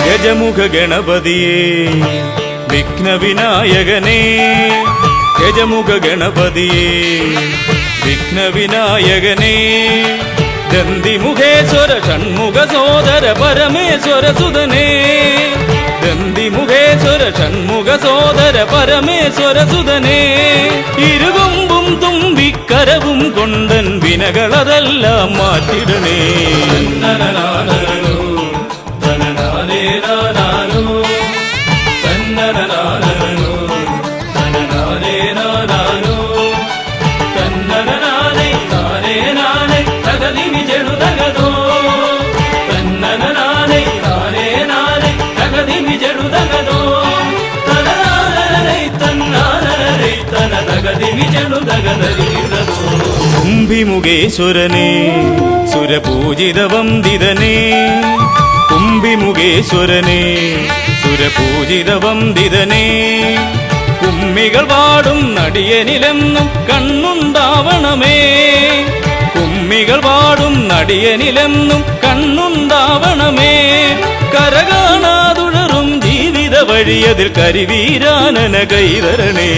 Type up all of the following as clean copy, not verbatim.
ഗജമുഖ ഗണപതിയേ വിഘ്നവിനായകനേ, ഗജമുഖ ഗണപതിയേ വിഘ്നവിനായകനേ, ദന്തിമുഖേശ്വര ഷൺമുഖ സോദര പരമേശ്വര സുതനേ, ദന്തിമുഖേശ്വര ഷൺമുഖ സോദര പരമേശ്വര സുതനേ, ഇരുകൊമ്പും തുമ്പിക്കരവും കൊണ്ടൻ വിനകളതെല്ലാം മാറ്റിടണേ. കുംഭിമുഖേശ്വരനേ സുരപൂജിത വന്ദിതനേ, കുംഭിമുഖേശ്വരനേ സുരപൂജിത വന്ദിതനേ, കുമ്മികൾ പാടും നടിയനിലെന്നും കണ്ണുണ്ടാവണമേ, കുമ്മികൾ പാടും നടിയനിലെന്നും കണ്ണുണ്ടാവണമേ, കരകാണാതുഴറും ജീവിത വഴിയതിൽ കരിവീരാനന കൈതരണേ.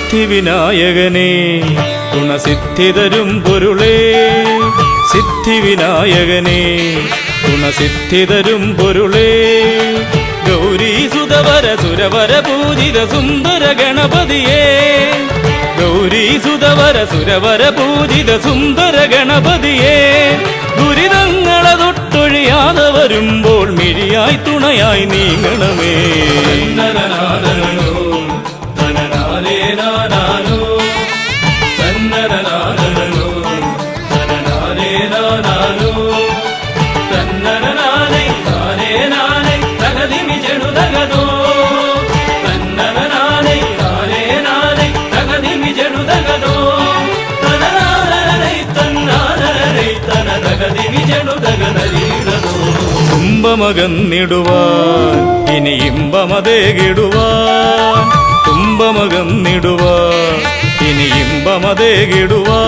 സിദ്ധിവിനായകനേ ഗുണസിദ്ധിതരും പൊരുളേ, സിദ്ധിവിനായകനേ ഗുണസിദ്ധിതരും പൊരുളേ, ഗൗരീസുതവര സുരവര പൂജിത സുന്ദര ഗണപതിയേ, ഗൗരീസുതവര സുരവര പൂജിത സുന്ദര ഗണപതിയേ, ദുരിതങ്ങളെ തൊട്ടൊഴിയാതെ വരുമ്പോൾ മിഴിയായി തുണയായി നീങ്ങണമേ. തുമ്പമകന്നിടുവാൻ ഇനി ഇമ്പമതേകിടുവാൻ, തുമ്പമകന്നിടുവാൻ ഇനി ഇമ്പമതേകിടുവാൻ,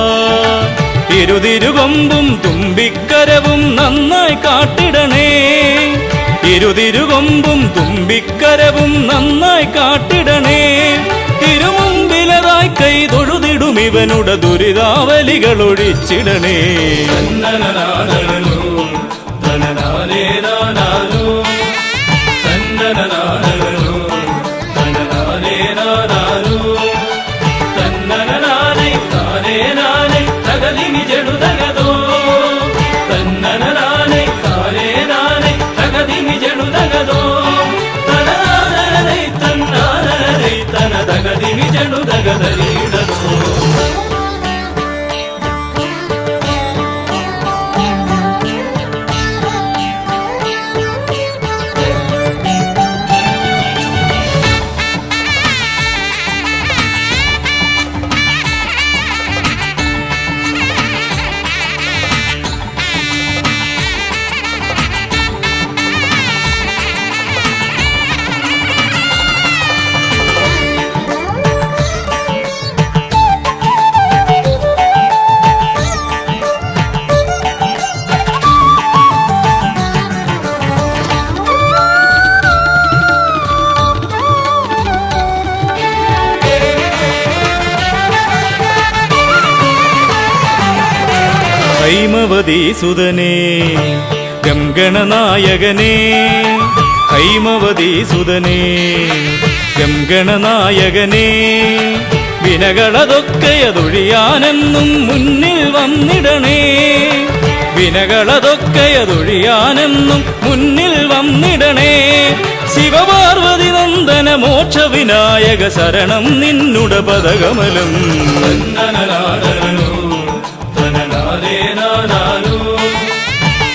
ഇരുതിരുകൊമ്പും തുമ്പിക്കരവും നന്നായി കാട്ടിടണേ, ഇരുതിരുകൊമ്പും തുമ്പിക്കരവും നന്നായി കാട്ടിടണേ, തിരുമുമ്പിലതായി കൈ തൊഴുതിടും ഇവനുടെ ദുരിതാവലികൾ ഒഴിച്ചിടണേ. തന്നന ಜಣುದಗದರಿಡದೋ ഹൈമവതി സുതനേ ഗംഗണനായകനേ ഹൈമവതി സുതനേ ഗംഗണനായകനേ വിനകളതൊക്കെയതൊഴിയാനെന്നും മുന്നിൽ വന്നിടണേ വിനകളതൊക്കെയതൊഴിയാനെന്നും മുന്നിൽ വന്നിടണേ ശിവപാർവതി നന്ദന മോക്ഷ വിനായക ശരണം നിന്നുട പദകമലം തന്നനനാദനോ തനനാദേ നാദാനോ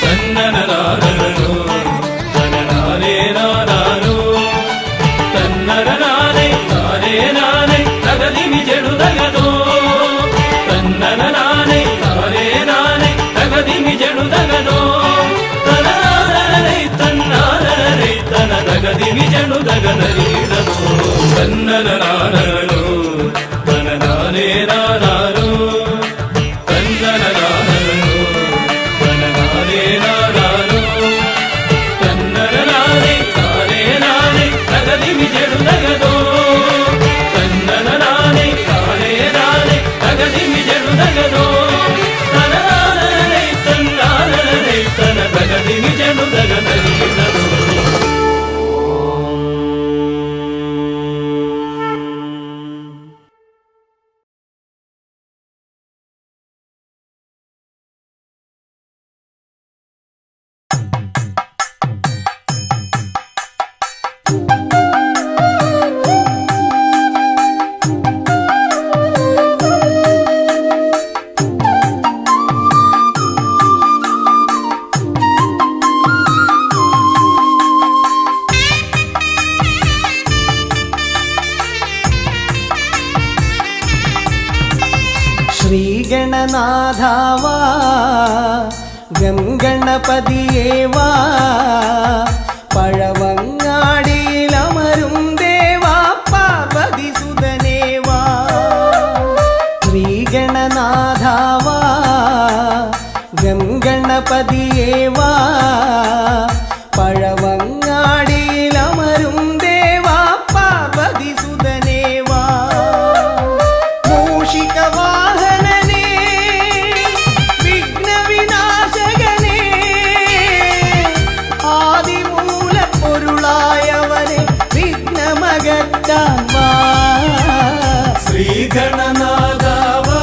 തന്നനനാദനോ തനനാദേ നാദാനോ തന്നരനാദേ നാദേ നാദേ തകതിമി ജടുതകതോ തന്നനനാദേ നാദേ നാദേ തകതിമി ജടുതകതോ തനനാദരേ തന്നാദരേ തന തകതിമി ജടുതകനരീടതോ തന്നനനാദനോ തനനാദേ നാദാനോ ശ്രീഗണനാഥാവാ ഗംഗണപതിയേവാ പഴവങ്ങാടിയിലമരും ദേവാ പാർവതി സുതനേവാ ശ്രീഗണനാഥാവാ ഗംഗണപതിയേവാ പഴവങ്ങാടിയിലമരും ദേവാ പാർവതി സുതനേവാ ശ്രീഗണനാഥാവാ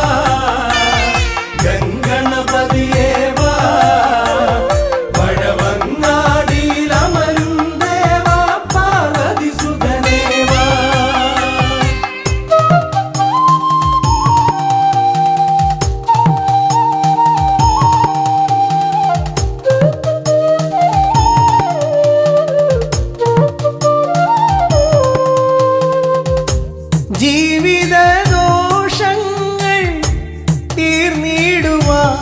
ഗംഗണപതിയേവാ പഴവങ്ങാടിയിലമരും ദേവാ പാർവതി സുതനേവാ ജീവിത ദോഷങ്ങൾ തീർന്നിടുവാൻ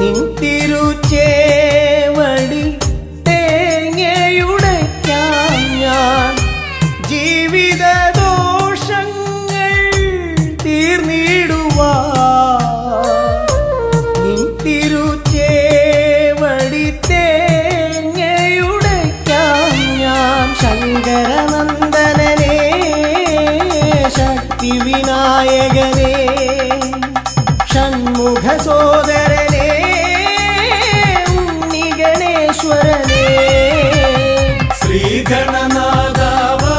നിൻ തിരുച്ചേവടി തേങ്ങയുടയ്ക്കാൻ ഞാൻ ജീവിത ദോഷങ്ങൾ തീർന്നിടുവാൻ നിൻ തിരുച്ചേവടി തേങ്ങയുടയ്ക്കാൻ ഞാൻ ശങ്കരനന്ദനനേ ശക്തി വിനായകനേ ഷൺമുഖ സോദരനേ ഉണ്ണി ഗണേശ്വരനേ ശ്രീഗണനാഥാവാ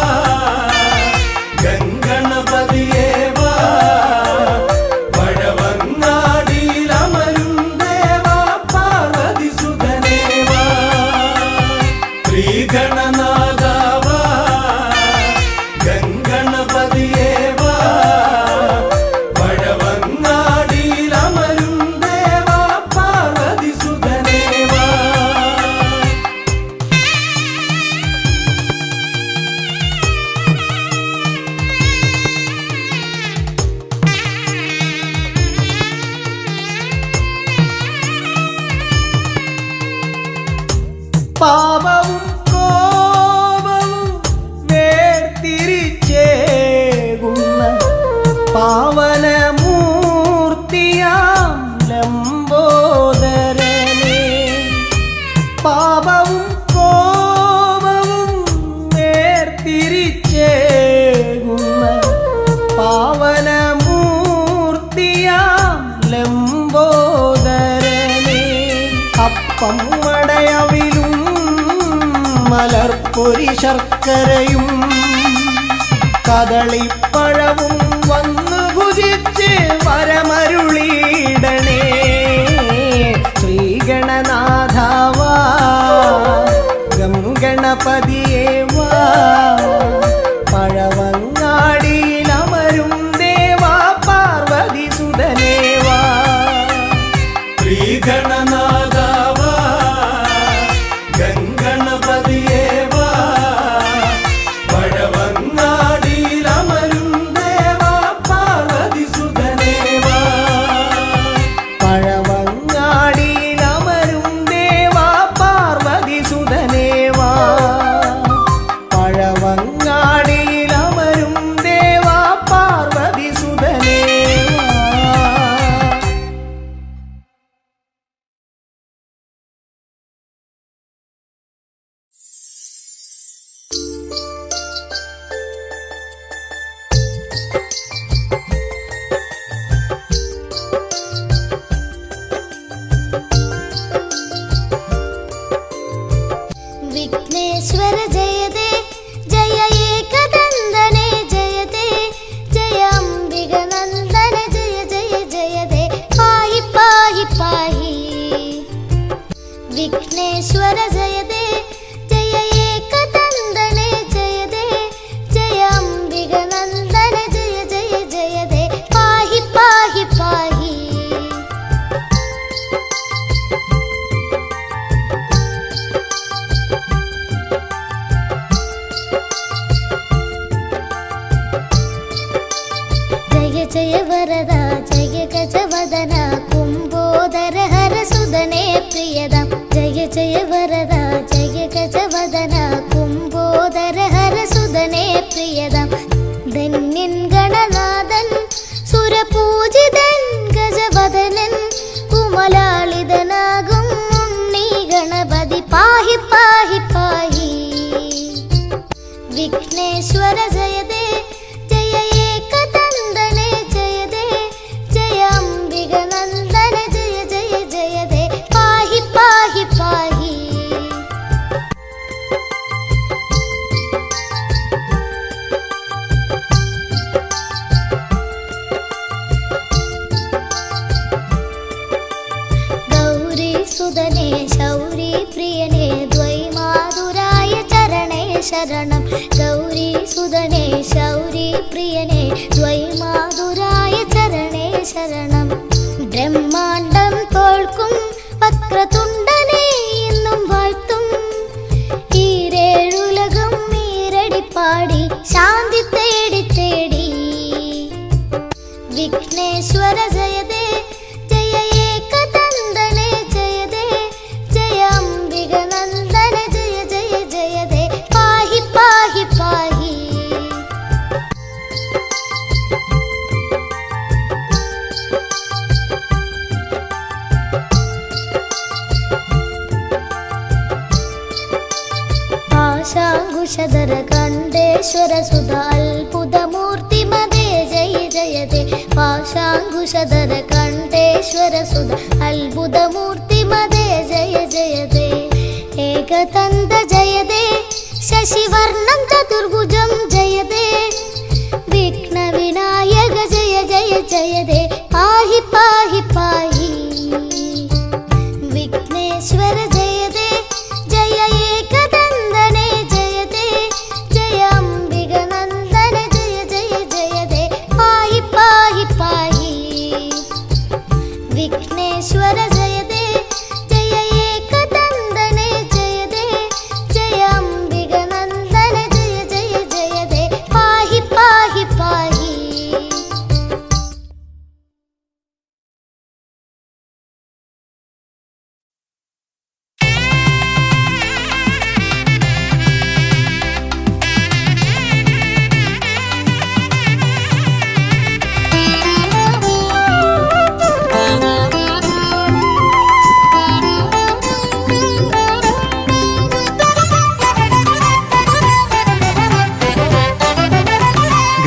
ഗംഗണപതിയേവാ പഴവങ്ങാടിയിലമരും ദേവാ പാർവതി സുതനേവാ ശ്രീഗണനാഥാവാ ഗംഗണ ഗണപതിയേ വാ പഴവങ്ങാടിയിലമരും ദേവാ പാർവതി സുതനേ വാ പാപവും കോപവും വേർതിരിച്ചേകുന്ന പാവനമൂർത്തിയാം ലംബോദരനെ പാപവും കോപവും വേർതിരിച്ചേകുന്ന പാവനമൂർത്തിയാം ലംബോദരനെ അപ്പം മടയവിലും മലർപ്പൊരി ശർക്കരയും കദളിപ്പഴവും വന്നു ഭുജിച്ച് വരമരുളിയിടണേ ശ്രീഗണനാഥാവാ ഗംഗണപതിയേ വാ പഴവങ്ങാടിയിലമരും ദേവാ പാർവതി സുതനേ വാ ശ്രീഗണനാഥാവാ ഗംഗണപതിയേ വാ പഴവങ്ങാടിയിലമരും ദേവാ പാർവതി സുതനേ വാ പഴവങ്ങാടിയിലമരും ദേവാ പാർവതി സുതനേ വാ പഴവങ്ങാടിയിലമരും ദേവാ പാർവതി സുതനേ വാ विघ्नेश्वर जयते जय एकदन्दने जयते जय अम्बिगनन्दन जय जय जयते पाहि पाहि पाहि विघ्नेश्वर जयते जय एकदन्दने जयते जय अम्बिगनन्दन जय जय जयते पाहि पाहि पाहि जय जय वरदा जय गजवदन कुम्भोदर हर सुदने प्रियदा जय जय वरदा जय गजवदन कुम्भोदर हर सुदने प्रियदा धन्यन गणनाथन सुरपूजिതൻ ഗജവദനൻ കുമലാളിതനാകും ഉണ്ണി ഗണപതി പാഹി പാഹി പാഹി വിഘ്നേശ്വര ജയതേ ജയ ഏകദന്തനെ ജയതേ ജയ അംബികനന്ദന ജയ ജയ ജയതേ പാഹി പാഹി പാഹി ഗൗരി സുതനേ ശൗരി പ്രിയനേ ദ്വൈമാതുരായ ചരണേ ശരണം ഗൗരി സുതനേ ശൗരി പ്രിയനേ ദ്വൈമാതുരായ ചരണേ ശരണം ബ്രഹ്മാണ്ഡം തോൽക്കും വക്രതുണ്ടനെ എന്നും വാഴ്ത്തും ഈരേഴുലകും ഈരടിപ്പാടി ശാന്തി തേടി തേടി വിഘ്നേശ്വര ജയതേ ജയ ഏകദന്തനെ ജയതേ ജയ അംബികനന്ദന ജയ ജയ ജയതേ പാഹി പാഹി പാഹി പാശാങ്കുശധര കണ്ഠേശ്വര സുത അത്ഭുതമൂർത്തി മതേ ജയ ജയതേ പാശാങ്കുശധര കണ്ഠേശ്വര സുത അത്ഭുതമൂർത്തി മതേ ജയ ജയതേ ഏകദന്ത ജയതേ ശശിവർണം ചതുർഭുജം ജയതേ വിഘ്ന വിനായക ജയ ജയ ജയതേ പാഹി പാഹി പാഹി വിഘ്നേശ്വര ജയതേ ജയ ഏകദന്തനെ ജയതേ ജയ അംബികനന്ദന ജയ ജയ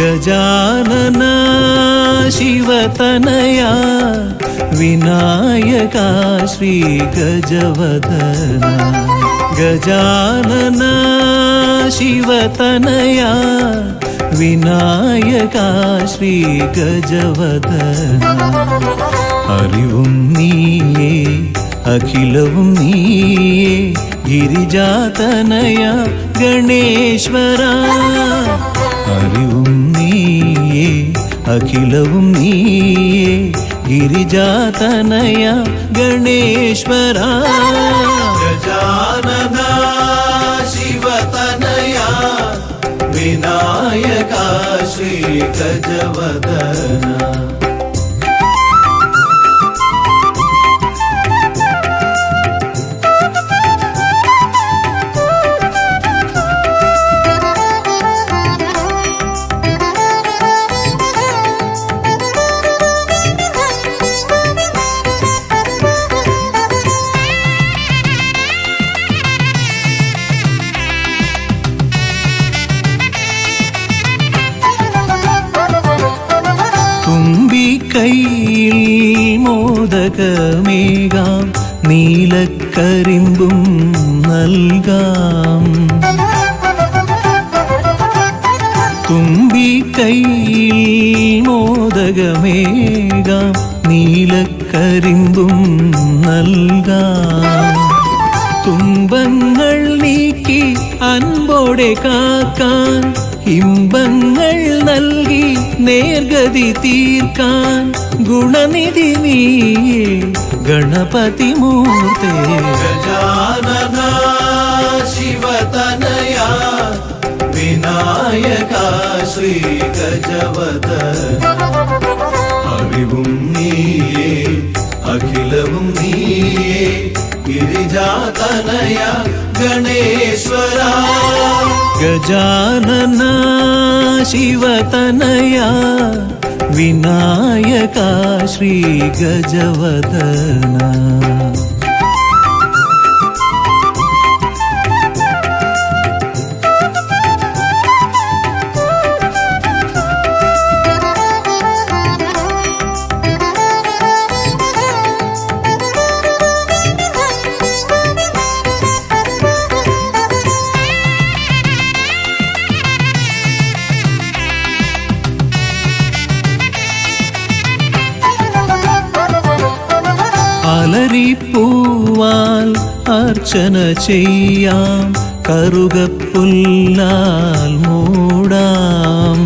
ಗಜಾನನ ಶಿವತನಯ ವಿನಾಯಕ ಶ್ರೀ ಗಜವದನ ಗಜಾನನ ಶಿವತನಯ ವಿನಾಯಕ ಶ್ರೀ ಗಜವದನ അറിവും നീയേ അഖിലവും നീയേ ഗിരിജാതനയ ഗണേശ്വര അറിവും നീയേ അഖിലവും നീയേ ഗിരിജാതനയ ഗണേശ്വര ഗജാനന ശിവതനയ വിനായക ശ്രീ ഗജവദന കൈയിൽ മോദകമേകാം നീലക്കരിമ്പും നൽകാം തുമ്പിക്കൈയിൽ മോദകമേകാം നീലക്കരിമ്പും നൽകാം തുമ്പങ്ങൾ നീക്കി അൻപോടെ കാക്കാൻ ഇമ്പങ്ങൾ നൽകി നേർഗതി തീർക്കാൻ ഗുണനിധി നീയേ ഗണപതി മൂർത്തേ ഗജാനന ശിവതനയ വിനായക ശ്രീ ഗജവദന അറിവും നീയേ അഖിലവും നീയേ ഗിരിജാതനയ ഗണേശ്വര ഗജാനന ശിവതനയ വിനായക ശ്രീ ഗജവദന അലരിപ്പൂവാൽ അർച്ചന ചെയ്യാം കറുകപ്പുല്ലാൽ മൂടാം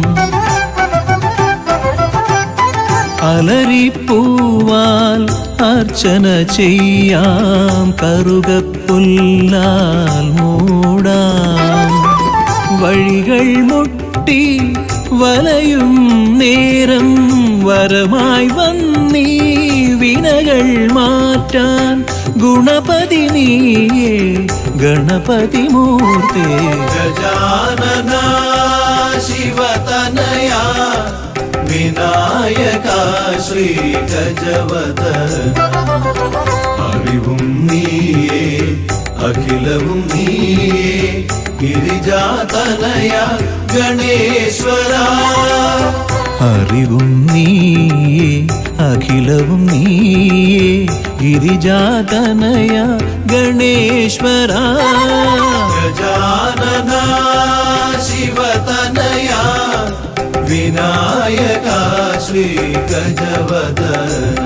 അലരിപ്പൂവാൽ അർച്ചന ചെയ്യാം കറുകപ്പുല്ലാൽ മൂടാം വഴികൾ മുട്ടി വലയും നേരം വരമായി വന്നീ വിനകൾ മാറ്റാൻ ഗുണപതി നീയേ ഗണപതി മൂർത്തേ ഗജാനന ശിവതനയ വിനായക ശ്രീ ഗജവദന അറിവും നീയേ അഖിലവും നീയേ ഗിരിജാതനയ ഗണേശ്വര അറിവും നീയേ അഖിലവും നീയേ ഗിരിജാതനയ ഗണേശ്വര ഗജാനന ശിവതനയ വിനായക ശ്രീ ഗജവദന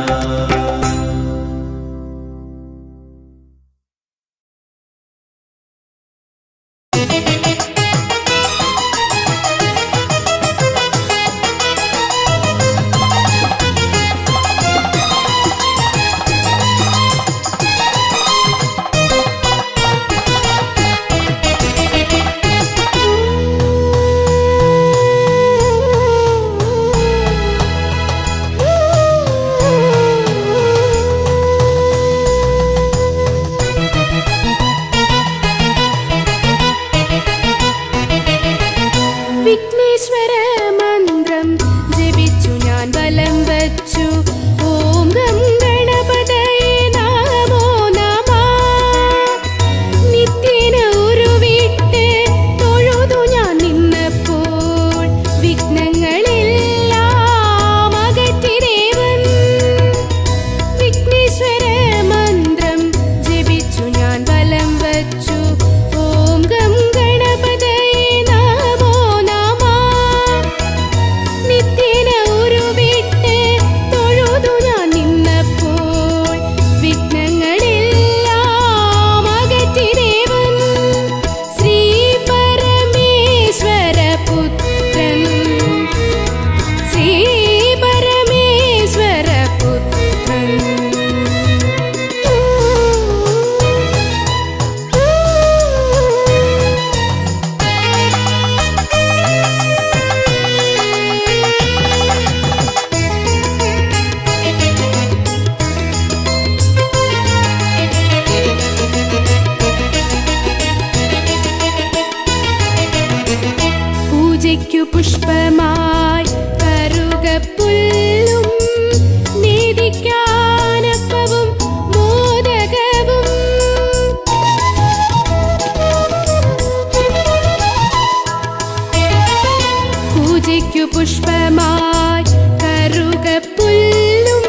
പുഷ്പമായി കറുകപ്പുല്ലും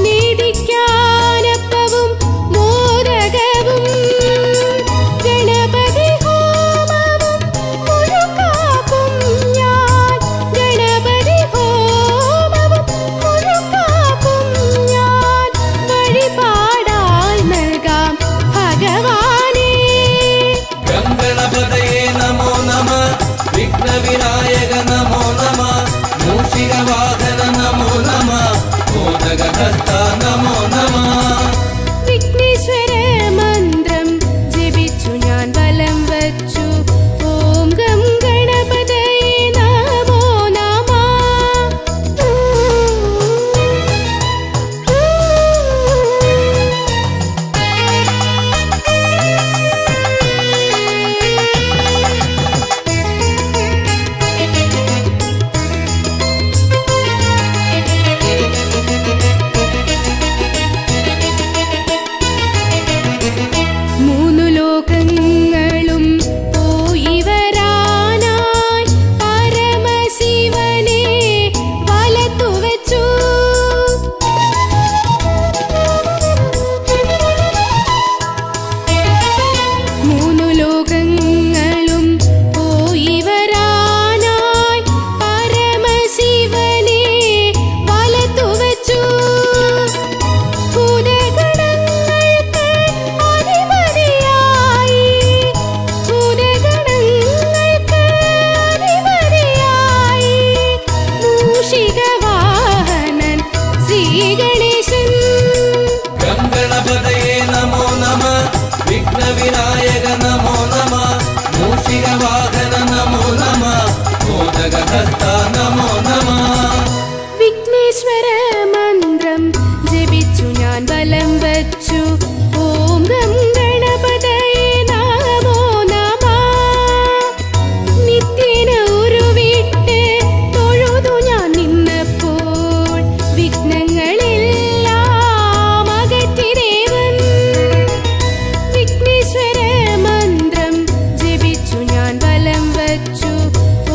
നേദിക്കാനപ്പവും മോദകവും ഗണപതി ഹോമവും മുഴുക്കാക്കും ഞാൻ ഗണപതി ഹോമവും മുഴുക്കാക്കും ഞാൻ വഴിപാടായി നൽകാം ഭഗവാനേ. ഗംഗണപതയേ നമോ നമ, വിഘ്നവിനായക നമോ നമ, മൂഷികവാഹന നമോ നമ, മോദകഹസ്ത നമോ നമ. വിഘ്നേശ്വര മന്ത്രം ജപിച്ചു ഞാൻ വലം വച്ചു. ഓം ഗം ഗണപതയേ നമോ നമഃ. മൂന്നു ലോകങ്ങളും പോയി വരാനായി പരമശിവനെ വലത്തു വച്ചു. മൂന്നു ലോകങ്ങളും പോയി വരാനായി പരമശിവനെ വലത്തു വച്ചു. ഭൂതഗണങ്ങൾക്ക് അധിപതിയായി ഭൂതഗണങ്ങൾക്ക് അധിപതിയായി മൂഷികവാഹനൻ ശ്രീഗണേശൻ. ഗംഗണപതയേ നമോ നമ, വിഘ്നവിനായക നമോ നമ, മൂഷികവാഹന നമോ നമ, മോദകഹസ്ത നമോ നമ. വിഘ്നേശ്വര മന്ത്രം ജപിച്ചു ഞാൻ വലം വച്ചു. ഓം ഗം ഗണപതയേ നമോ നമഃ. നിത്യേന ഉരുവിട്ട് തൊഴുതു ഞാൻ നിന്നപ്പോൾ വിഘ്നങ്ങളെല്ലാം അകറ്റി ദേവൻ. വിഘ്നേശ്വര മന്ത്രം ജപിച്ചു ഞാൻ വലം വച്ചു.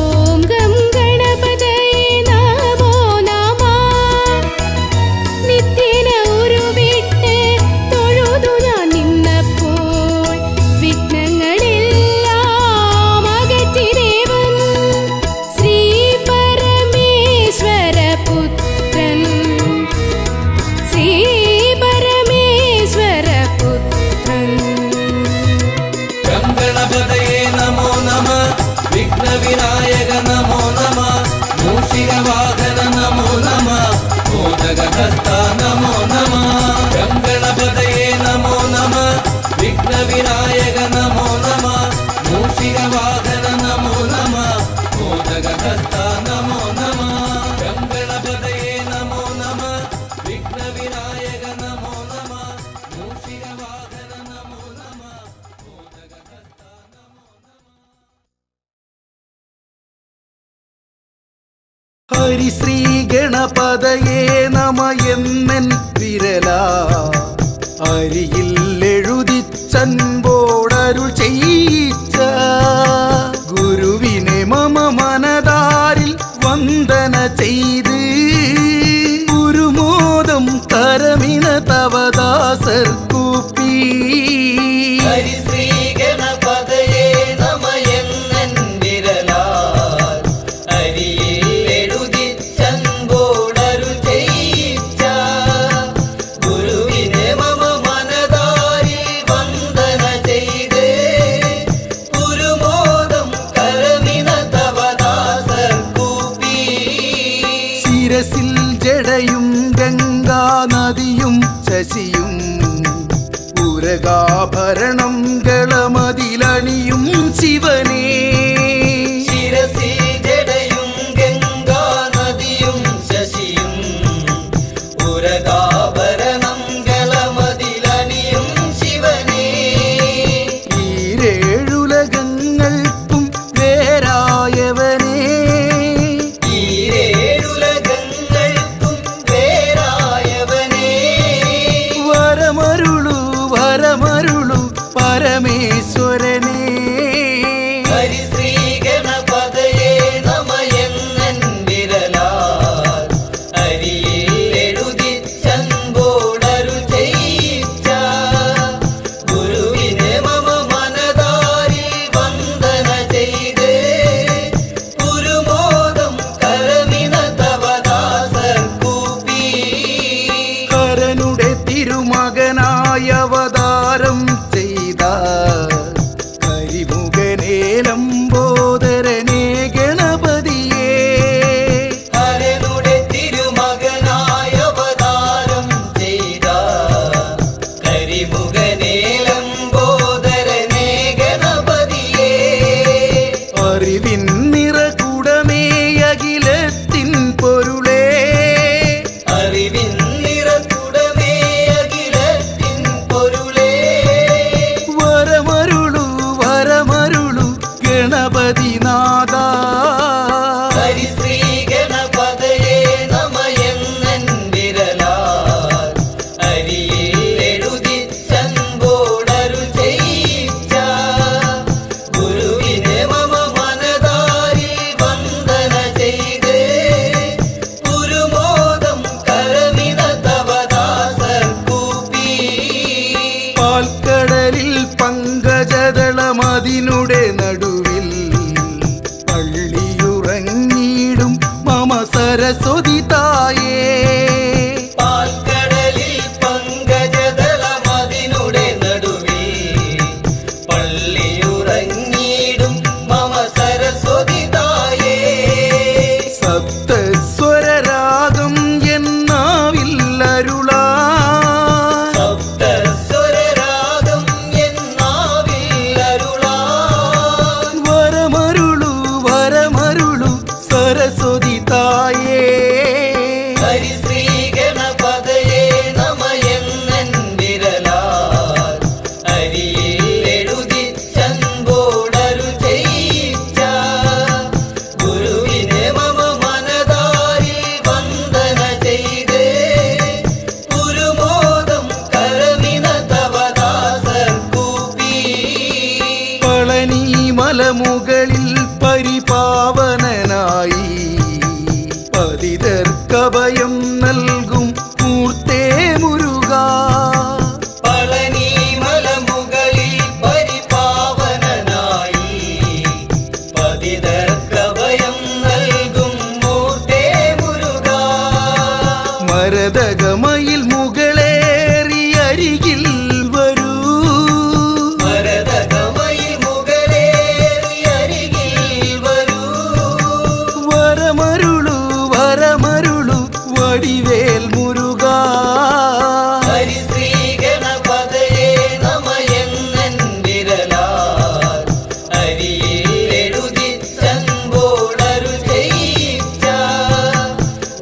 ഓം ഗം ഗണപതയേ നമോ നമഃ. നിത്യേന ഉരുവിട്ട് തൊഴുതു ഞാൻ നിന്നപ്പോൾ വിഘ്നങ്ങളെല്ലാം അകറ്റി ദേവൻ. ശ്രീ പരമേശ്വര പുത്രൻ ശ്രീ പരമേശ്വര പുത്രൻ. ഗംഗണപതയേ നമോ നമ, വിഘ്നവിനായക നമോ നമ, മൂഷികവാഹന നമോ നമ, മോദകഹസ്ത നമോ നമ. ഗംഗണപതയേ നമോ നമ, വിഘ്നവിനായക നമോ നമ, മൂഷികവാഹന നമോ നമ, മോദകഹസ്ത നമോ നമ. ഗംഗണപതയേ നമോ നമ, വിഘ്നവിനായക നമോ നമ, മൂഷികവാഹന നമോ നമ, മോദകഹസ്ത നമോ നമ. ഹരിശ്രീ ഗണപതയേ നമ എന്നൻ വിരല അരിയിൽ എഴുതിച്ചൻപോടരുൾ ചെയ്യിച്ച ഗുരുവിനെ മമ മനതാരിൽ വന്ദന ചെയ്ത് ഗുരുമോദം കരമിന തവദാസർ കൂപ്പി. ഹരിശ്രീ ഗണപതയേ നമ എന്നൻ വിരലാൽ അരിയിൽ എഴുതിച്ചൻപോടരുൾ ചെയ്യിച്ച ഗുരുവിനെ മമ മനതാരിൽ വന്ദന ചെയ്ത് ഗുരുമോദം കരമിന തവദാസർ കൂപ്പി. ശിരസിൽ ജടയും ഗംഗാ നദിയും ശശിയും ഉരകാഭരണം ഗളമതിലണിയും ശിവനേ. ശിരസിൽ ജടയും ഗംഗാ നദിയും ശശിയും ഉരകാഭരണം ഗളമതിലണിയും ശിവനേ. ഈരേഴുലകങ്ങൾക്കും വേരായവനേ. ഈരേഴുലകങ്ങൾക്കും വേറായവനേ. വരമരുളു വരമരുളു പരമേശ്വരനേ. ഹരി സരസ്വതി തായേ പാൽക്കടലിൽ പങ്കജദളമതിനുടെ നടുവിൽ പള്ളിയുറങ്ങിയിടും മമ സരസ്വതി തായേ സപ്തസ്വരരാഗം എന്നാവില്ലരുളാ സപ്തസ്വരരാഗം എന്നാവില്ലരുളാ വരമരുളു വരമരുളു സരസ്വതി തായേ ഹരിശ്രീ ഗണപതയേ നമയെന്നൻ വിരലാൽ അരിയിൽ എഴുതിച്ചൻപോടരു ചെയ്യിച്ച ഗുരുവിനെ മമ മനതാരിൽ വന്ദന ചെയ്ത് ഗുരുമോദം കരമിന തവദാസർ കൂപ്പി പളനി മലമുകളിൽ പരിപാവനനായി പതിതർക്കഭയം നൽകും മൂർത്തേ മുരുകാ പളനി മലമുകളിൽ പരിപാവനനായി പതിതർക്കഭയം നൽകും മൂർത്തേ മുരുകാ മരതകമയിൽ മുകളേറി അരികിൽ വരൂ മരതകമയിൽ മുകളേറി അരികിൽ വരൂ വരമരുളു വരമരുളു വടിവേൽ മുരുകാ ഹരിശ്രീ ഗണപതയേ നമയെന്നൻ വിരലാൽ അരിയിൽ എഴുതിച്ചൻപോടരു ചെയ്യിച്ച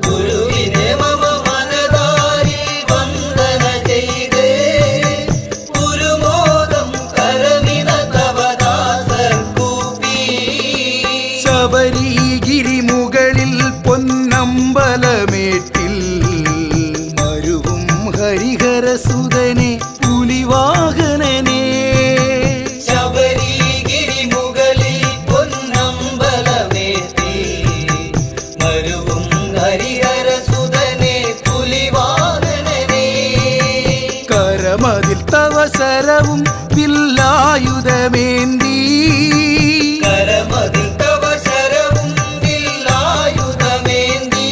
ഗുരുവിനെ മമ മനതാരിൽ വന്ദന ചെയ്ത് ഗുരുമോദം കരമിന തവദാസർ കൂപ്പി ശബരിഗിരി മുകളിൽ പൊന്നമ്പലമേട്ടിൽ മരുവും ഹരിഹരസുതനെ പുലിവാഹനനെ ശബരിഗിരി മുകളിൽ പൊന്നമ്പലമേത്തി മരുവും ഹരിഹരസുതനെ പുലിവാഹനനെ കരമതിൽ തവസരവും വില്ലായുധമേന്തി കരമതിൽ തവ ശരവും വില്ലായുധമേന്തി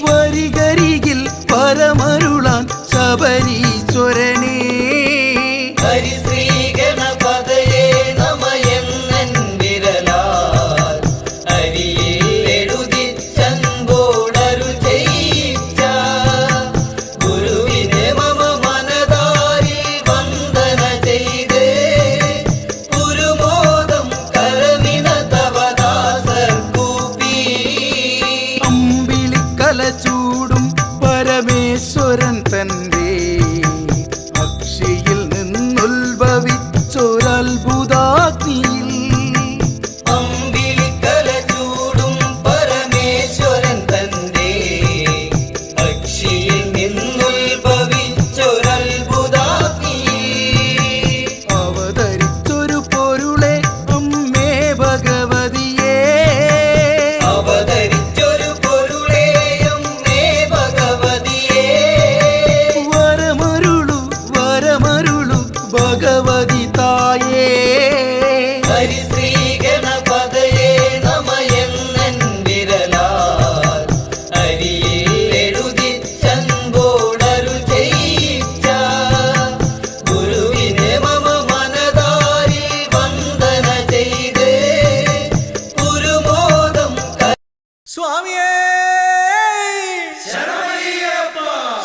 വരികരികിൽ പരമരുളാൻ ശബരീശ്വരനെ ഹരിശ്രീ ഗണപതയേ നമയെന്നൻ വിരലാൽ അരിയിൽ എഴുതിച്ചൻപോടരു ചെയ്യിച്ച ഗുരുവിനെ മമ മനതാരിൽ വന്ദന ചെയ്ത് ഗുരുമോദം കരമിന തവദാസർ കൂപ്പി അമ്പിളിക്കല ചൂടും പരമേശ്വരൻ തന്റെ അക്ഷിയിൽ നിന്നുത്ഭവിച്ചൊരത്ഭുതാഗ്നിയിൽ അമ്പിളിക്കല ചൂടും പരമേശ്വരൻ തന്റെ അക്ഷിയിൽ നിന്നുത്ഭവിച്ചൊരത്ഭുതാഗ്നി അവതരിച്ചൊരു പൊരുളെ അമ്മേ ഭഗവതിയേ അവതരിച്ചൊരു പൊരുളേയും മേ ഭഗവതിയേ വരമരുളു വരമരുളു ഭഗവതി തായേ ഹരിശ്രീ ഗണപതയേ നമയെന്നൻ വിരലാൽ അരിയിൽ എഴുതിച്ചൻപോടരു ചെയ്യിച്ച ഗുരുവിനെ മമ മനതാരിൽ വന്ദന ചെയ്ത് ഗുരുമോദം സ്വാമിയേ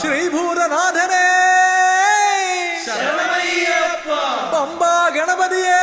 ശ്രീഭൂതനാഥനെ പമ്പാ ഗണപതിയേ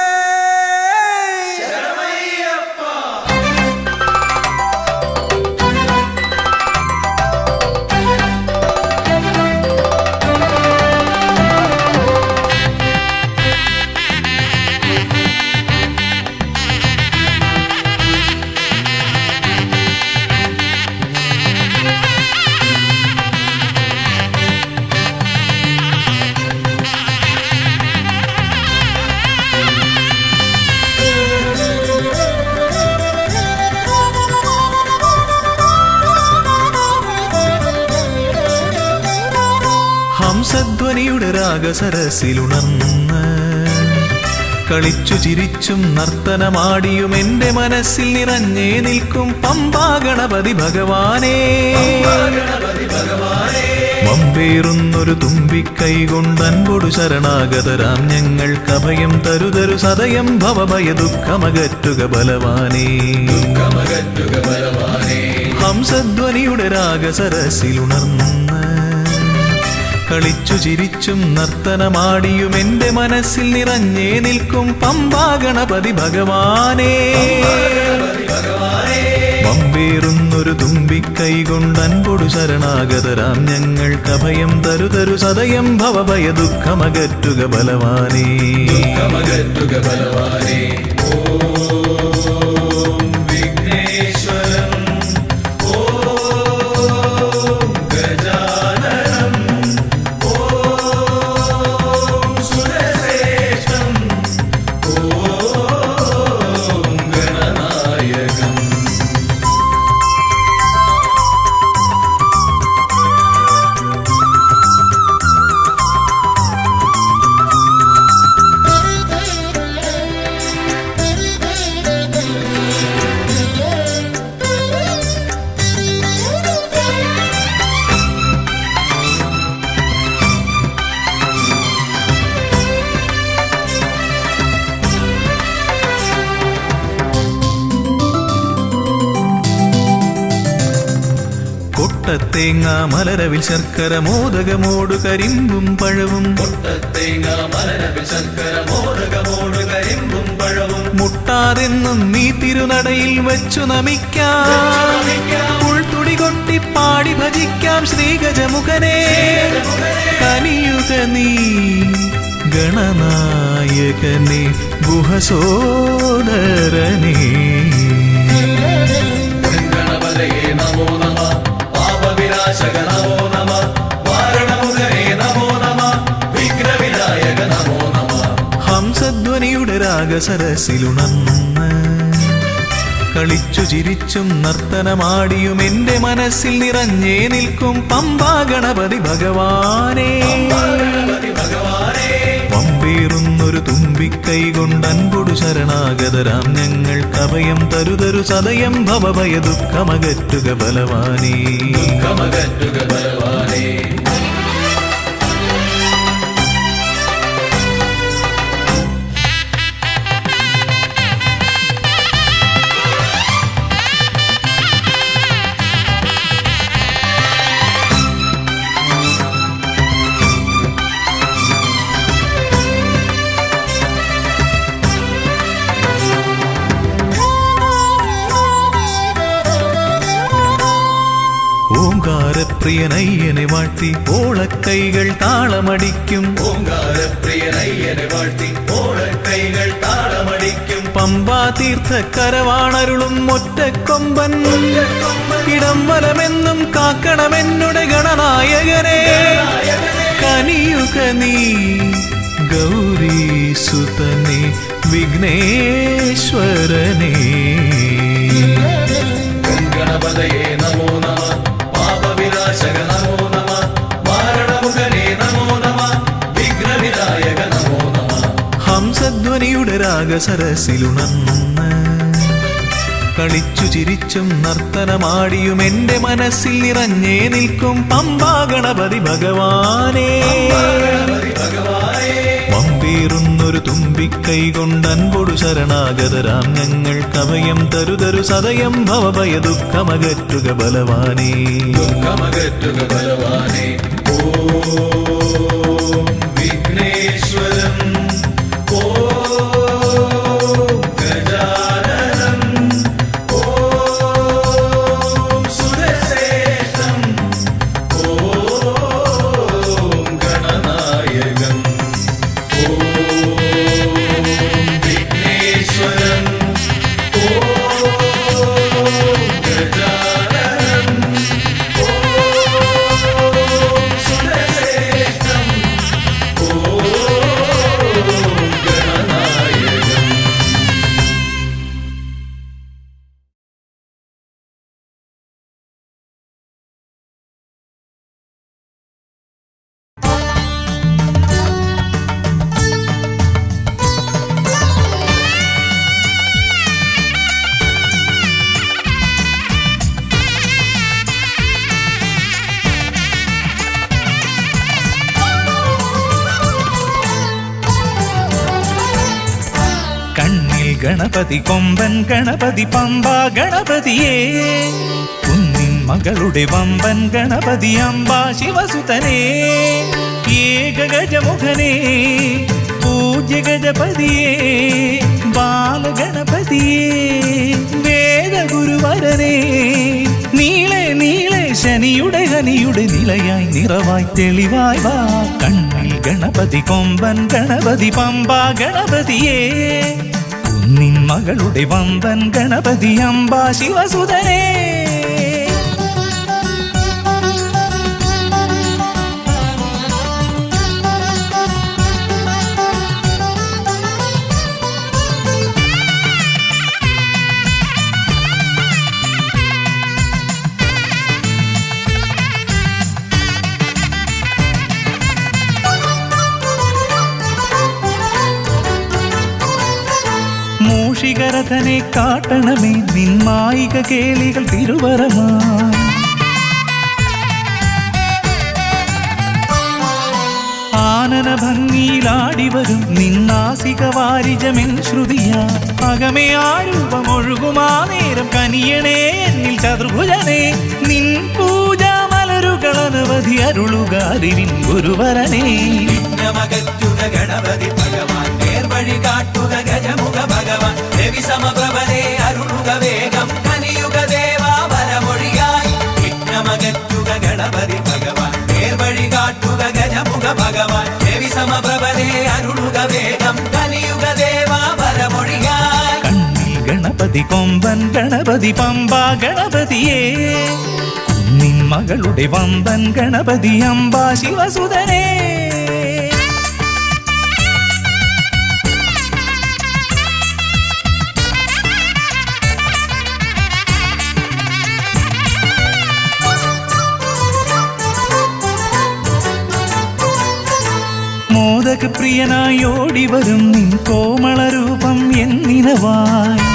ഹംസധ്വനിയുടെ രാഗസരസിലുണർന്ന് കളിച്ചു ചിരിച്ചും നർത്തനമാടിയും എൻ്റെ മനസ്സിൽ നിറഞ്ഞേ നിൽക്കും പമ്പാ ഗണപതി ഭഗവാനേ. വമ്പേറുന്നൊരു തുമ്പിക്കൈ കൊണ്ടൻപൊടു ശരണാഗതരാം ഞങ്ങൾക്കഭയം തരുതരു സദയം ഭവഭയ ദുഃഖമകറ്റുക ബലവാനേ. ഹംസധ്വനിയുടെ രാഗസരസിലുണർന്ന് കളിച്ചു ചിരിച്ചും നർത്തനമാടിയും എൻ്റെ മനസ്സിൽ നിറഞ്ഞേ നിൽക്കും പമ്പാ ഗണപതി ഭഗവാനേ. വമ്പേറുന്നൊരു തുമ്പിക്കൈ കൊണ്ടൻപൊടു ശരണാഗതരാം ഞങ്ങൾക്കഭയം തരുതരു സദയം ഭവഭയ ദുഃഖമകറ്റുക ബലവാനേ. ഓം വിഘ്നേശ്വരം ഓം ഗജാനനം ഓം സുരശ്രേഷ്ഠം ഓം ഗണനായകം. കൊട്ടത്തേങ്ങ മലരവിൽ ശർക്കര മോദകമോടു കരിമ്പും പഴവും മുട്ടാതെന്നും നീ തിരുനടയിൽ വെച്ചു നമിക്കാം. ഉൾത്തുടി കൊട്ടി പാടി ഭജിക്കാം ശ്രീഗജമുഖനെ. കനിയുക നീ ഗണനായകനെ ഗുഹസോദരനെ. ഹംസധ്വനിയുടെ രാഗസരസിലുണർന്ന് കളിച്ചു ചിരിച്ചും നർത്തനമാടിയും എൻ്റെ മനസ്സിൽ നിറഞ്ഞേ നിൽക്കും പമ്പാ ഗണപതി ഭഗവാനേ. വമ്പേറുന്നൊരു തുമ്പിക്കൈ കൊണ്ടൻപൊടു ശരണാഗതരാം ഞങ്ങൾക്കഭയം തരുതരു സദയം ഭവഭയ ദുഃഖമകറ്റുക ബലവാനേ. ഓംകാരപ്രിയനയ്യനെ വാഴ്ത്തി ഓളക്കൈകൾ താളമടിക്കും. പമ്പാ തീർത്ഥക്കരവാണരുളും ഒറ്റക്കൊമ്പൻ. ഇടംവലമെന്നും കാക്കണമെന്നുടെ ഗണനായകനെ. കനിയുക നീ ഗൗരീസുതനെ വിഘ്നേശ്വരനെ. ഗണപതയേ നമോ നമഃ പാപവിനാശക നമോ നമഃ വാരണമുഖനേ നമോ നമഃ വിഘ്നവിനായക നമോ നമഃ. ഹംസധ്വനിയുടെ രാഗസരസിലുണർന്ന് കളിച്ചു ചിരിച്ചും നർത്തനമാടിയും എൻ്റെ മനസ്സിൽ നിറഞ്ഞേ നിൽക്കും പമ്പാ ഗണപതി ഭഗവാനേ. വമ്പേറുന്നൊരു തുമ്പിക്കൈ കൊണ്ടൻപൊടു ശരണാഗതരാം ഞങ്ങൾക്കഭയം തരുതരു സദയം ഭവഭയ ദുഃഖമകറ്റുക ബലവാനേ. ഓം വിഘ്നേശ്വരം ഓം ഗജാനനം ഓം സുരശ്രേഷ്ഠം ഓം ഗണനായകം. വിഘ്നേശ്വരം ഓം ഗജാനനം ഓം സുരശ്രേഷ്ഠം ഓം ഗണനായകം. ഗണപതി കൊമ്പൻ ഗണപതി പമ്പ ഗണപതിയേ കുന്നിൻ മകളുടെ വമ്പൻ ഗണപതി അമ്പ ശിവസുതനേ ഏകഗജമുഖനേ പൂജ്യ ഗജപതിയേ ബാലഗണപതിയേ വേദഗുരുവരനേ നീളെ നീളെ ശനിയുടെ ഹനിയുടെ നിലയായി നിറവായി തെളിവായി വാ കണ്ണിൽ ഗണപതി കൊമ്പൻ ഗണപതി പമ്പ ഗണപതിയേ കുന്നിൻ മകളുടെ വമ്പൻ ഗണപതി അമ്പ ശിവസുതനേ മൂഷികരഥനെ കാട്ടണമേ നിന്മായിക കേളികൾ തിരുവരമായി ആനന ഭംഗിയിലാടിവരും നിന്നാസിക വാരിജമെൻ ശ്രുതിയാ അകമേ ആരൂപമൊഴുകുമാ നേരം കനിയണേ എന്നിൽ ചതുർഭുജനേ നിൻ പൂജാ മലരുകൾ അനവധി അരുളുകാരിൻ ഗുരുവരനേ വിഘ്നമകറ്റുക ഗണപതി ഭഗവാൻ നേർവഴി കാട്ടുക ഗജമുഖ ഭഗവാൻ രവി സമപ്രഭനെ അരുളുക വേഗം കനിയുക ദേവാ വരമൊഴിയായി വിഘ്നമകറ്റുക ഗണപതി ഭഗവാൻ നേർവഴി കാട്ടുക ഗജമുഖ ഭഗവാൻ രവി സമപ്രഭനെ അരുളുക വേഗം കനിയുക ദേവാ വരമൊഴിയായി കണ്ണിൽ ഗണപതി കൊമ്പൻ ഗണപതി പമ്പ ഗണപതിയേ കുന്നിൻ മകളുടെ വമ്പൻ ഗണപതി അമ്പ ശിവസുതനേ മോദക പ്രിയനായി ഓടിവരും നിൻ കോമളരൂപം എന്നിനവായി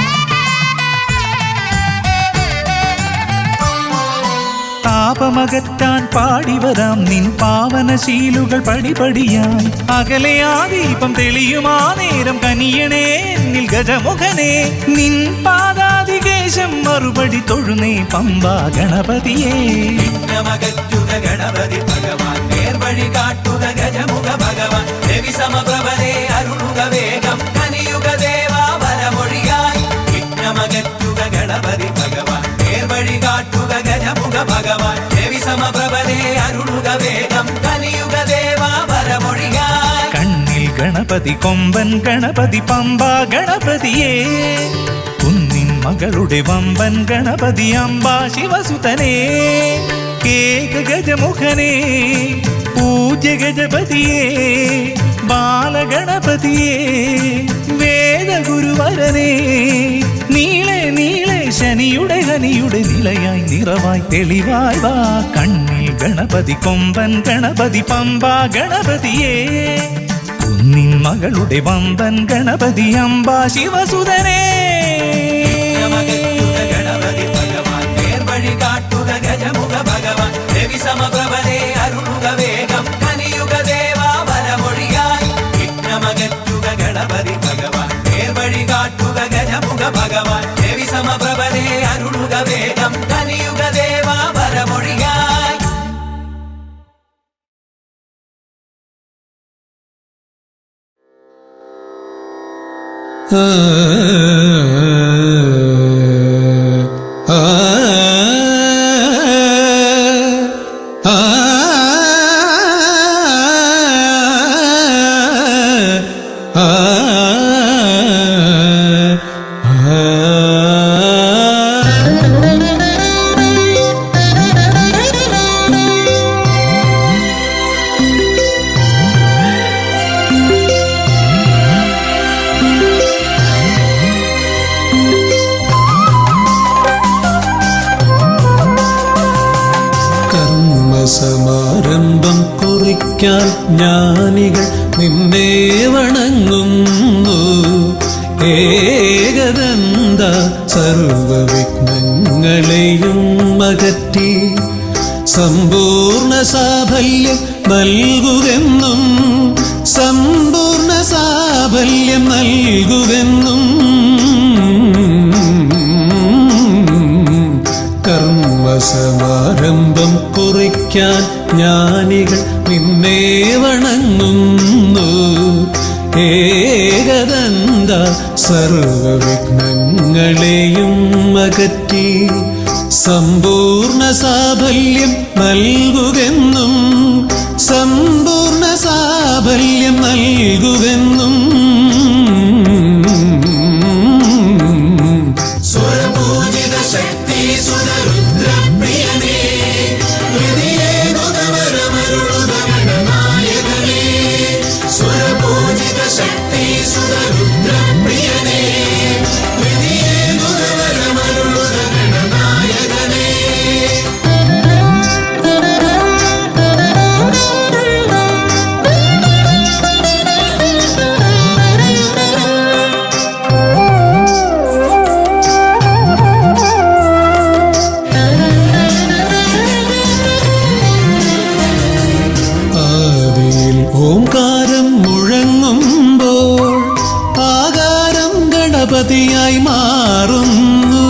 താപമകറ്റാൻ പാടിവരാം നിൻ പാവനശീലുകൾ പടിപടിയായി അകലെ ആ ദീപം തെളിയുമാ നേരം കനിയണേ എന്നിൽ ഗജമുഖനേ നിൻ പാദാതികേശം മറുപടി തൊഴുന്നേ പമ്പ ഗണപതിയേ വിഘ്നമകറ്റുക ഗണപതി ഭഗവാൻ നേർവഴി കാട്ടുക ഗജമുഖ ഭഗവാൻ രവി സമപ്രഭനെ അരുളുക വേഗം കനിയുക ദേവാ വരമൊഴിയായി വിഘ്നമകറ്റുക ഗണപതി ഭഗവാൻ നേർവഴി കാട്ടുക ഗജമുഖ ഭഗവാൻ രവി സമപ്രഭനെ അരുളുക വേഗം കനിയുക ദേവാ വരമൊഴിയായി കണ്ണിൽ ഗണപതി കൊമ്പൻ ഗണപതി പമ്പ ഗണപതിയേ കുന്നിൻ മകളുടെ വമ്പൻ ഗണപതി അമ്പ ശിവസുതനേ ഏകഗജമുഖനേ പൂജ്യ ഗജപതിയേ ബാലഗണപതിയേ വേദഗുരുവരനേ നീളെ നീളെ ശനിയുടെ ഹനിയുടെ നിലയായി നിറവായി തെളിവായി വാ കണ്ണിൽ ഗണപതി കൊമ്പൻ ഗണപതി പമ്പ ഗണപതിയേ കുന്നിൻ മകളുടെ വമ്പൻ ഗണപതി അമ്പ ശിവസുതനേ വിഘ്നമകറ്റുക ഗണപതി ഭഗവാൻ നേർവഴി കാട്ടുക ഗജമുഖ ഭഗവാൻ രവി സമപ്രഭനെ അരുളുക വേഗം കനിയുക ദേവാ വരമൊഴിയായി വിഘ്നമകറ്റുക ഗണപതി ഭഗവാൻ നേർവഴി കാട്ടുക ഗജമുഖ ഭഗവാൻ രവി സമപ്രഭനെ അരുളുക വേഗം കനിയുക ദേവാ വരമൊഴിയായി സമാരംഭം കുറിക്കാൻ ജ്ഞാനികൾ നിന്നെ വണങ്ങുന്നു. ഏകദന്ത സർവവിഘ്നങ്ങളെയും അകറ്റി സമ്പൂർണ്ണ സാഫല്യം നൽകുകെന്നും സമ്പൂർണ്ണ സാഫല്യം നൽകുകെന്നും സ്തംഭം കുറിക്കാൻ ജ്ഞാനികൾ നിന്നെ വണങ്ങുന്നു. ഏകദന്ത സർവവിഘ്നങ്ങളെയും അകറ്റി സമ്പൂർണ്ണ സാഫല്യം നൽകുകെന്നും സമ്പൂർണ്ണ സാഫല്യം നൽകുകെന്നും സ്വരപൂജിത ശക്തി സുതരുദ്രപ്രിയനേ ഹൃദയേ ഗുണവരമരുളുക ഗണനായകനേ. സ്വരപൂജിത ശക്തി സുതരുദ്രപ്രിയനേ ഹൃദയേ ഗുണവരമരുളുക ഗണനായകനേ. ആദിയിൽ ഓംകാരം മുഴങ്ങുമ്പോൾ ആകാരം ഗണപതിയായി മാറുന്നു.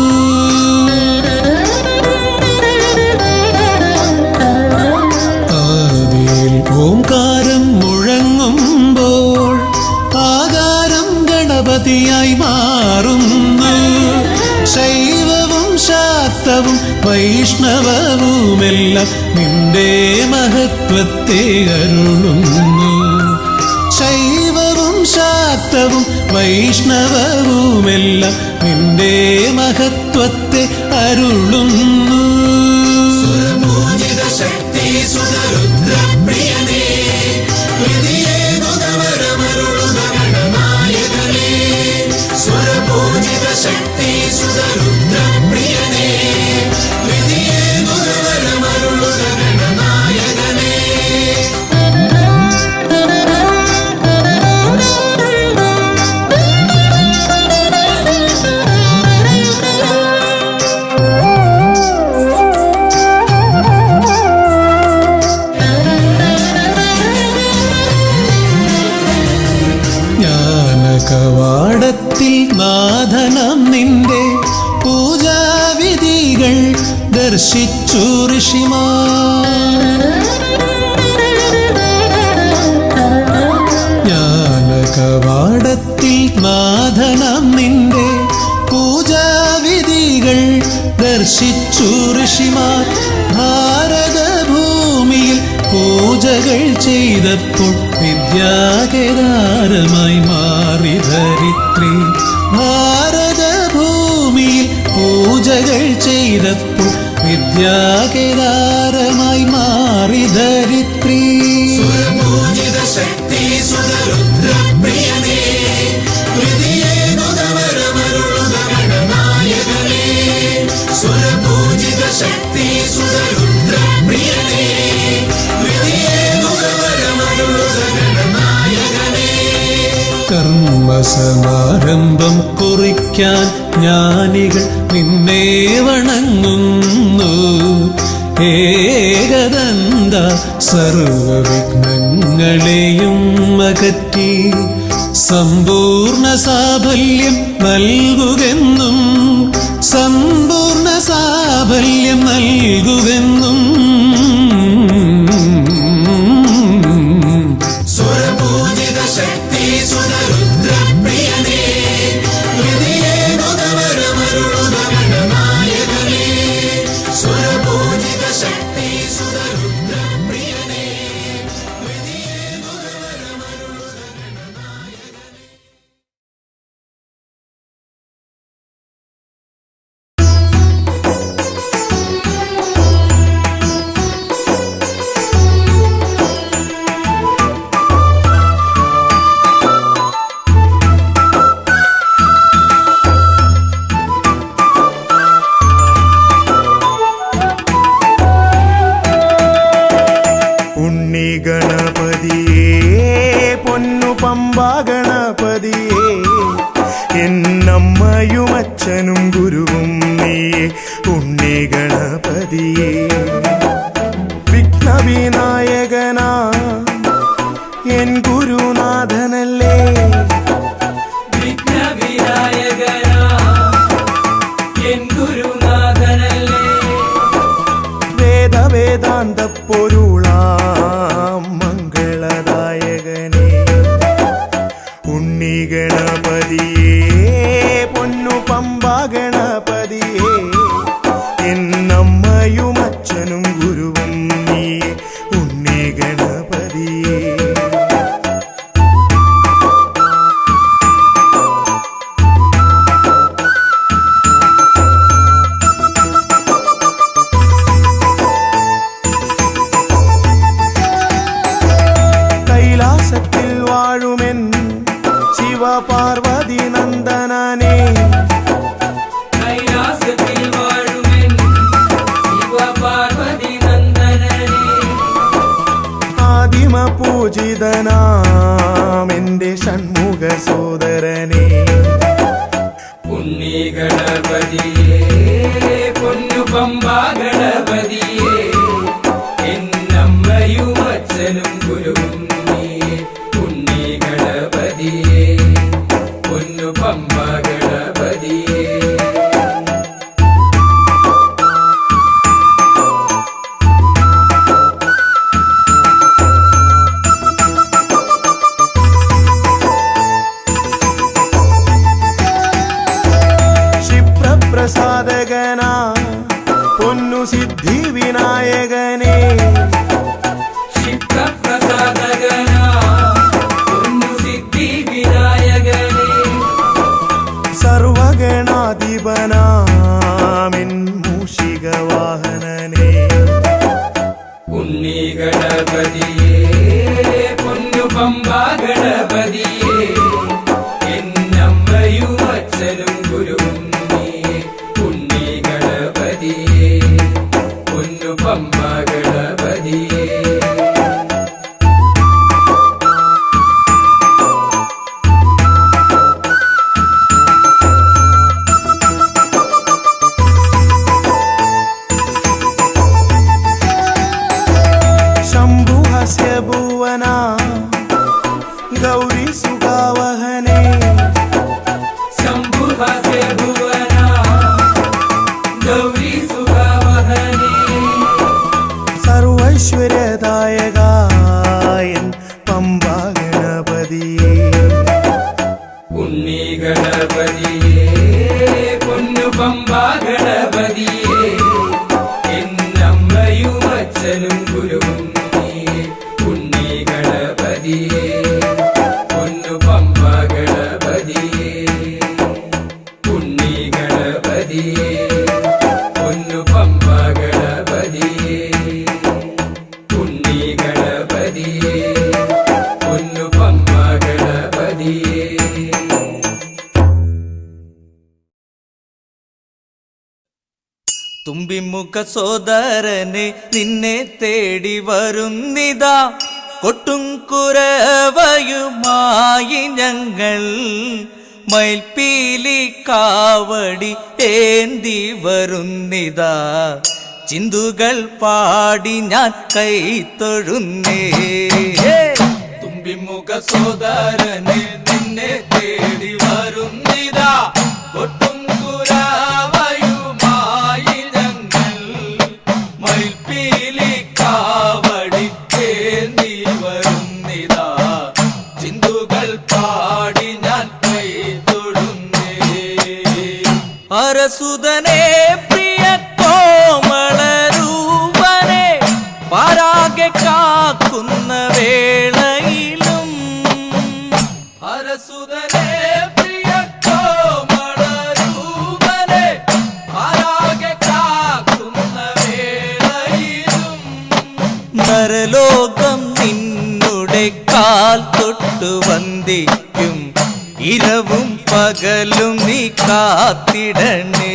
ആദിയിൽ ഓംകാരം മുഴങ്ങുമ്പോൾ ആകാരം ഗണപതിയായി മാറുന്നു. ശൈവവും ശാക്തവും വൈഷ്ണവവുമെല്ലാം നിന്റെ മഹത്വത്തെ അരുളുന്നു. ശൈവവും ശാക്തവും വൈഷ്ണവവുമെല്ലാം നിന്റെ മഹത്വത്തെ അരുളുന്നു. സ്വരപൂജിത ശക്തി സുതരുദ്രപ്രിയനേ ഹൃദയേ ഗുണവരമരുളുക ഗണനായകനേ. സ്വരപൂജിത ശക്തി സുതരുദ്രപ്രിയനേ ഹൃദയേ ഗുണവരമരുളുക ഗണനായകനേ. ജ്ഞാനകവാടത്തിൽ നാഥനം നിന്റെ പൂജാവിധികൾ ദർശിച്ചു ഋഷിമാർ. ജ്ഞാനകവാടത്തിൽ നാഥനം നിന്റെ പൂജാവിധികൾ ദർശിച്ചു ഋഷിമാർ. ഭാരതഭൂമിയിൽ പൂജകൾ ചെയ്തപ്പോൾ വിദ്യാകേദാരമായി മാറി ധരിത്രി. ഭാരതഭൂമിയിൽ പൂജകൾ ചെയ്തപ്പോൾ വിദ്യാകേദാരമായി മാറി ധരിത്രി. സ്വരപൂജിത ശക്തി സുതരുദ്രപ്രിയനേ ഹൃദയേ ഗുണവരമരുളുക ഗണനായകനേ. സ്വരപൂജിത ശക്തി സുതരുദ്രപ്രിയനേ ഹൃദയേ ഗുണവരമരുളുക ഗണനായകനേ. കർമ്മസമാരംഭം കുറിക്കാൻ ജ്ഞാനികൾ നിന്നെ വണങ്ങുന്നു. ഏകദന്ത സർവവിഘ്നങ്ങളെയും അകറ്റി സമ്പൂർണ്ണ സാഫല്യം നൽകുകെന്നും സമ്പൂർണ്ണ സാഫല്യം നൽകുകെന്നും സ്വരപൂജിത ശക്തി സുതരുദ്രപ്രിയനേ ഹൃദയേ ഗുണവരമരുളുക ഗണനായകനേ. സ്വരപൂജിത ശക്തി സുതരുദ്രപ്രിയനേ ഹൃദയേ ഗുണവരമരുളുക ഗണനായകനേ. ഉണ്ണി ഗണപതിയേ പൊന്നു പമ്പാ ഗണപതിയേ എന്നമ്മയും അച്ഛനും ഗുരുവും നീയേ. ഉണ്ണി ഗണപതിയേ വിഘ്നവിനായകനാ എൻ ഗുരുനാഥനല്ലേ. വിഘ്നവിനായകനാ എൻ ഗുരുനാഥനല്ലേ. വേദ വേദാന്ത പൊരുളാം മംഗളദായകനേ ഉണ്ണി ഗണപതിയേ പൊന്നു പമ്പാ ഗണപതിയേ എന്നമ്മയും അച്ഛനും ഗുരുവും നീയേ ഉണ്ണി ഗണപതിയേ കൈലാസത്തിൽ വാഴുമെൻ ശിവപാർവതി നന്ദനനേ കൈലാസത്തിൽ വാഴുമെൻ ശിവപാർവതി നന്ദനനേ ആദിമ പൂജിതനാം എന്റെ ഷൺമുഖ സോദരനേ ഉണ്ണി ഗണപതിയേ പൊന്നു പമ്പാ ഗണപതിയേ എന്നമ്മയും അച്ഛനും ഗുരുവും നീയേ ഉണ്ണി ഗണപതിയേ പൊന്നു പമ്പാ ഗണപതിയേ ക്ഷിപ്രപ്രസാദകനാ പൊന്നു സിദ്ധി വിനായകനേ ക്ഷിപ്രപ്രസാദകനാ പൊന്നു സിദ്ധി വിനായകനേ സർവഗണാധിപനാമിൻ മൂഷിക വാഹനനേ ഉണ്ണി ഗണപതിയേ പൊന്നു പമ്പാ ഗണപതിയേ എന്നമ്മയും അച്ഛനും ഗുരുവും നീയേ ഉണ്ണി ഗണപതിയേ പൊന്നു പമ്പാ ഗണപതിയേ ശംഭുഹസ്യ ഭുവന ഗൗരി സുഖാവഹനേ ശംഭുഹസ്യ ഭുവന ഗൗരി സുഖാവഹനേ സർവൈശ്വര്യദായകായൻ പമ്പാ ഗണപതിയേ ഉണ്ണി ഗണപതിയേ പൊന്നു പമ്പാ ഗണപതിയേ എന്നമ്മയും അച്ഛനും ഗുരുവും നീയേ ഉണ്ണി ഗണപതിയേ പൊന്നു പമ്പാ ഗണപതിയേ ഉണ്ണി ഗണപതിയേ പൊന്നു പമ്പാ ഗണപതിയേ ഉണ്ണി ഗണപതിയേ പൊന്നു പമ്പാ ഗണപതിയേ തുമ്പിമുഖ സോദരനെ നിന്നെ തേടി വരുന്നിതാ കൊട്ടും കുരവയുമായി ഞങ്ങൾ മയിൽപ്പീലി കാവടി ഏന്തി വരുന്നിതാ ചിന്തുകൾ പാടി ഞാൻ കൈത്തൊഴുന്നേ തുമ്പിമുഖ സോദരനെ നിന്നെ തേടി വരുന്നിതാ കൊട്ടും കുരവയുമായി ഞങ്ങൾ മയിൽപ്പീലി കാവടി ഏന്തി വരുന്നിതാ ചിന്തുകൾ പാടി ഞാൻ കൈത്തൊഴുന്നേ അരസുതനെ പ്രിയ കോമളരൂപനെ പാരാകെ കാക്കുന്ന വേളയിലും അരസുതനെ പ്രിയ കോമളരൂപനെ പാരാകെ കാക്കുന്ന വേളയിലും നരലോകം നിന്നുടെ കാൽ തൊട്ടു വന്ദിക്കും ഇരവും പകലും നീ കാത്തിടണേ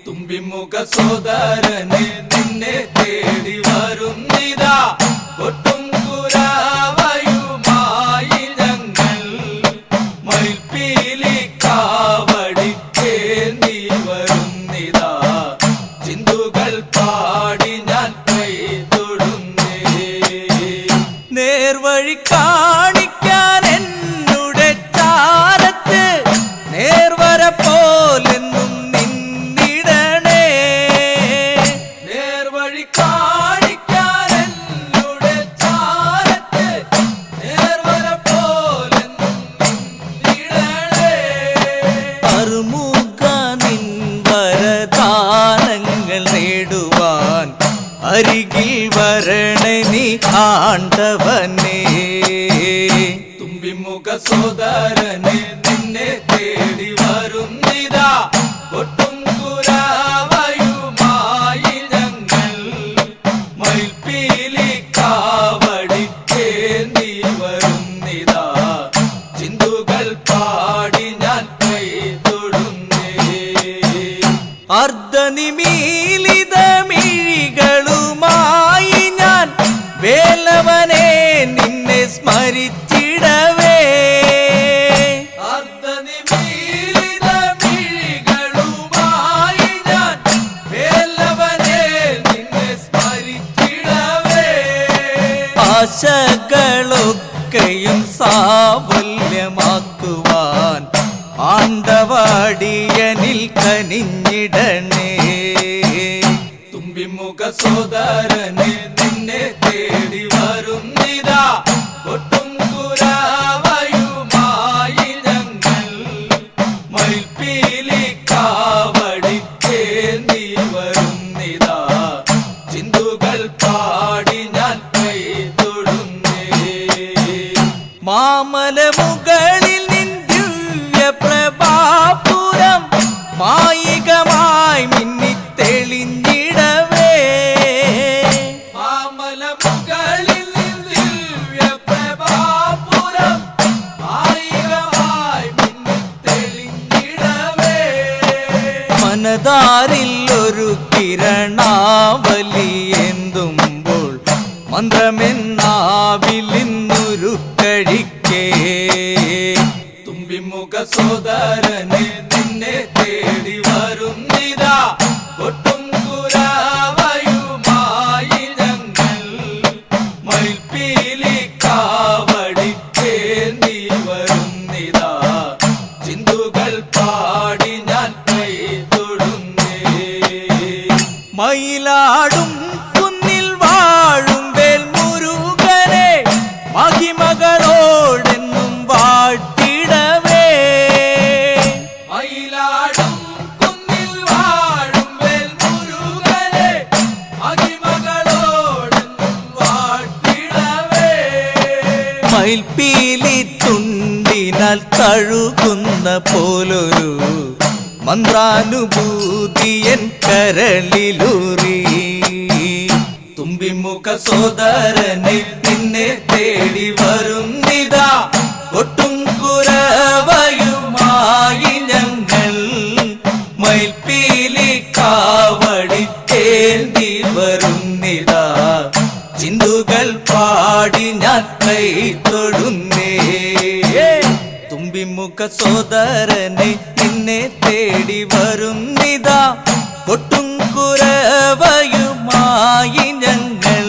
തുമ്പിമുഖ സോദരനെ നിന്നെ തേടി വരുന്നിതാ ഒട്ടും കുരവയുമായി ഞങ്ങൾ മയിൽപ്പീലി കാവടി ഏന്തി വരുന്നിതാ ചിന്തുകൾ പാടി ഞാൻ കൈത്തൊഴുന്നേ നേർവഴി കാണിക്കാൻ എന്നുടെ ചാരത്ത് നേർവര പോലെന്നും നിന്നിടണേ കാണിക്കാൻ എന്നുടെ ചാരത്ത് നേർവര പോലെന്നും നിന്നിടണേ. അറുമുഖ നിൻ വരദാനങ്ങൾ നേടുവാൻ അരികിൽ വരണേ നീ ആണ്ടവനേ. തുമ്പിമുഖ സോദരനെ നിന്നെ തേടി വരുന്നിതാ ഒട്ടും കുരാവയുമായി ഞങ്ങൾ മയിൽപ്പീലി കാവടിക്കേന്തി വരുന്നിതാ ചിന്തുകൾ പാടി ഞാൻ കൈ തൊടുന്നേ. അർദ്ധനിമീലിത മിഴികളുമായി ഞാൻ വേലവനെ നിന്നെ സ്മരിച്ചിടവേ. അർദ്ധനിമീലിത മിഴികളുമായി ഞാൻ വേലവനെ നിന്നെ സ്മരിച്ചിടവേ. ആശകളൊക്കെയും സാഫല്യമാക്കുവാൻ ആണ്ടവാടിയനിൽ കനിഞ്ഞിടണേ. തുമ്പിമുഖ സോദരനെ നിന്നെ തേടി വരുന്നിതാ ഒട്ടും കുരാവയുമായി ഞങ്ങൾ മയിൽപ്പീലി കാവടിക്കേന്തി വരുന്നിതാ ചിന്തുകൾ പാടി ഞാൻ കൈ തൊടുന്നേ. മാമലമുകളിൽ നിൻ ദിവ്യപ്രഭാപുരം മായികമായി മിന്നിത്തെളിഞ്ഞിടവേ. മാമലമുകളിൽ ദിവ്യപ്രഭാപുരം ആയിരമായി മിന്നിത്തെളിഞ്ഞിടവേ. മനതാരിൽ ഒരു കിരണാവലി എന്തുമ്പോൾ മന്ത്രമെന്നാവിൽ നിന്നൊരു കഴിക്കേ. തുമ്പിമുഖ സോദരനെ നിന്നെ തേടി വരുന്നിതാ ഒട്ടും കുരാവയുമായി ഞങ്ങൾ മയിൽപ്പീലി കാവടിക്കേന്തി വരുന്നിതാ ചിന്തുകൾ പാടി ഞാൻ കൈ തൊടുന്നേ. മയിലാടും കുന്നിൽ വാഴും വേൽമുരുകനെ മഹിമകളോടെന്നും വാഴ്ത്തിടവേ. മയിലാടും കുന്നിൽ വാഴും വേൽമുരുകനെ മഹിമകളോടെന്നും വാഴ്ത്തിടവേ. മയിൽപ്പീലി തുണ്ടിനാൽ തഴുകുന്ന പോലൊരു മന്ത്രാനുഭൂതിയൻ കരളിലൂറി. തുമ്പിമുഖ സോദരനെ നിന്നെ തേടി വരുന്നിതാ ഒട്ടും കുരവയുമായി ഞങ്ങൾ മയിൽപ്പീലി കാവടിക്കേന്തി വരുന്നിതാ ചിന്തുകൾ പാടി ഞാൻ കൈ തൊടുന്നേ. തുമ്പിമുഖ സോദരനെ നിന്നെ തേടി വരുന്നിതാ കൊട്ടും കുരവയുമായി ഞങ്ങൾ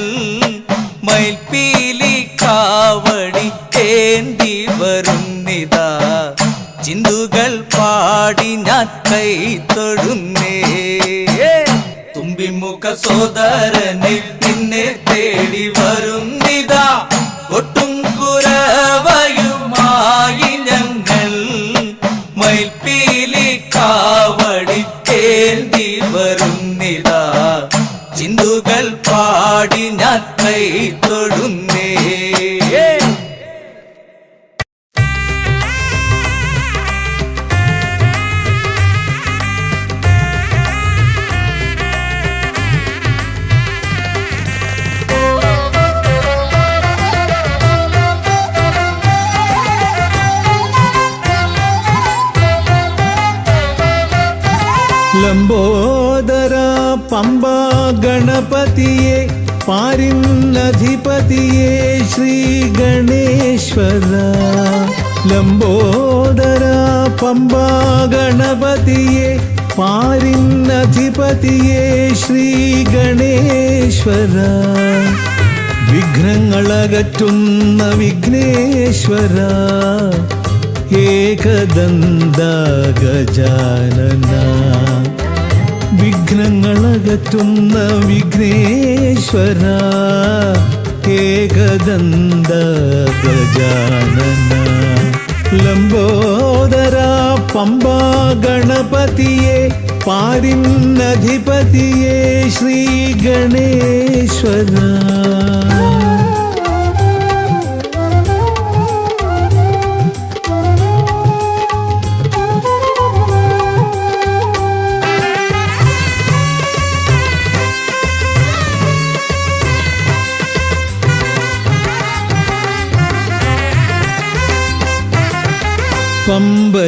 മയിൽപ്പീലി കാവടി ഏന്തി വരുന്നിതാ ചിന്തുകൾ പാടി ഞാൻ കൈ തൊടുന്നേ. തുമ്പിമുഖ സോദരനെ നിന്നെ തേടി വരുന്നിതാ ഒട്ടും കുരവയുമായി ഞങ്ങൾ മയിൽപ്പീലി കാവടിക്കേന്തി വരുന്നിതാ ചിന്തുകൾ പാടി ഞാൻ കൈ തൊടുന്നേ. ലംബോദര പമ്പ ഗണപതിയെ പാരിന്നധിപതിയെ ശ്രീ ഗണേശ്വര. ലംബോദര പമ്പ ഗണപതിയെ പാരിന്നധിപതിയെ ശ്രീ ഗണേശ്വര. വിഘ്നങ്ങളകറ്റുന്ന വിഘ്നേശ്വര ഏകദന്ത ഗജാനന. വിഘ്നങ്ങളകറ്റുന്ന വിഘ്നേശ്വര ഏകദന്ത ഗജാനന ലംബോദര പമ്പാ ഗണപതിയെ പാരിന്നധിപതിയെ ശ്രീ ഗണേശ്വര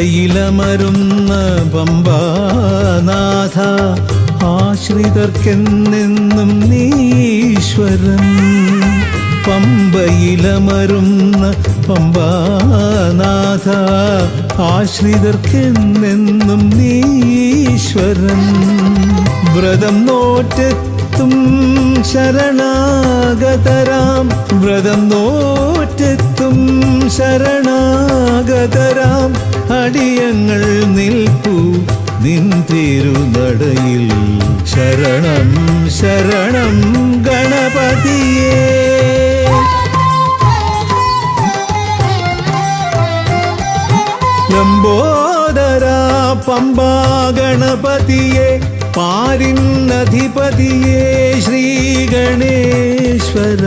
പമ്പയിലമരുന്ന പമ്പാനാഥ ആശ്രിതർക്കെന്നെന്നും നീശ്വരൻ പമ്പയിലമരുന്ന പമ്പാനാഥ ആശ്രിതർക്കെന്നെന്നും നീശ്വരൻ വ്രതം നോറ്റെത്തും ശരണാഗതരാം വ്രതം നോറ്റെത്തും ശരണാഗതരാം അടിയങ്ങൾ നിൽപ്പു നിൻ തിരുനടയിൽ ശരണം ശരണം ഗണപതിയേ ലംബോദര പമ്പാ ഗണപതിയെ പാരിന്നധിപതിയെ ശ്രീ ഗണേശ്വര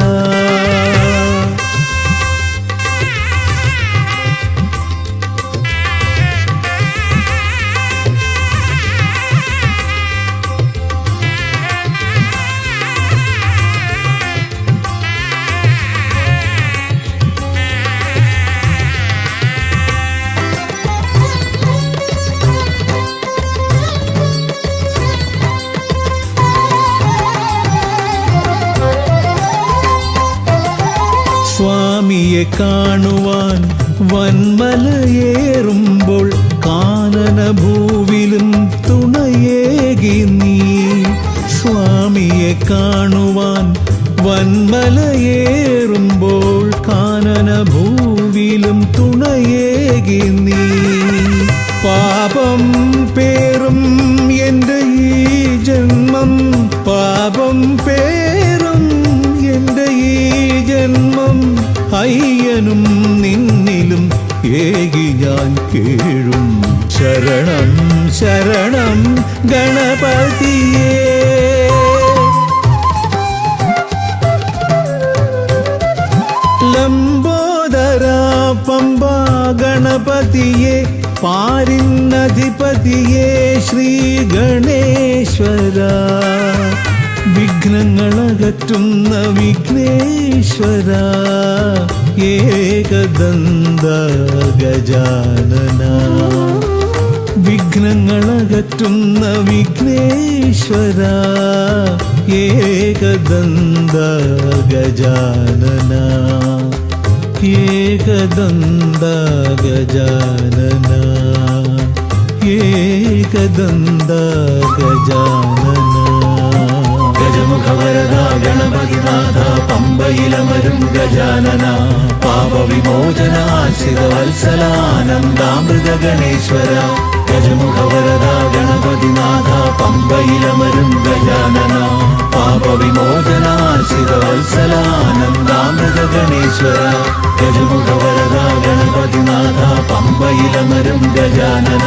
സ്വാമിയെ കാണുവാൻ വന്മലയേറുമ്പോൾ കാനനഭൂവിലും തുണയേകി നീ സ്വാമിയെ കാണുവാൻ വന്മലയേറുമ്പോൾ കാനനഭൂവിലും തുണയേകി നീ പാപം പേറും എൻ്റെ ഈ ജന്മം പാപം പേറും എൻ്റെ ഈ ജന്മം അയ്യനും നിന്നിലും ഏകി ഞാൻ കേഴും ശരണം ശരണം ഗണപതിയേ ലംബോദര പമ്പാ ഗണപതിയെ പാരിന്നധിപതിയെ ശ്രീ ഗണേശ്വര വിഘ്നങ്ങളകറ്റുന്ന വിഘ്നേശ്വര ഏകദന്ത ഗജാനന വിഘ്നങ്ങളകറ്റുന്ന വിഘ്നേശ്വര ഏകദന്ത ഗജാനന ഏകദന്ത ഗജാനന ഏകദന്ത ഗജാനന ഗജമുഖവരദ ഗണപതിനാഥ പമ്പയിലമരും ഗജാനന പാപവിമോചനാശ്രിതവത്സലാനന്ദാമൃത ഗണേശ്വര ഗജമുഖവരദ ഗണപതിനാഥ പമ്പയിലമരും ഗജാനന പാപവിമോചനാശ്രിതവത്സലാനന്ദാമൃത ഗണേശ്വര ഗജമുഖവരദ ഗണപതിനാഥ പമ്പയിലമരും ഗജാനന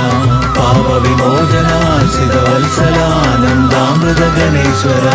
പാപവിമോചനാശ്രിതവത്സലാനന്ദാമൃത ഗണേശ്വര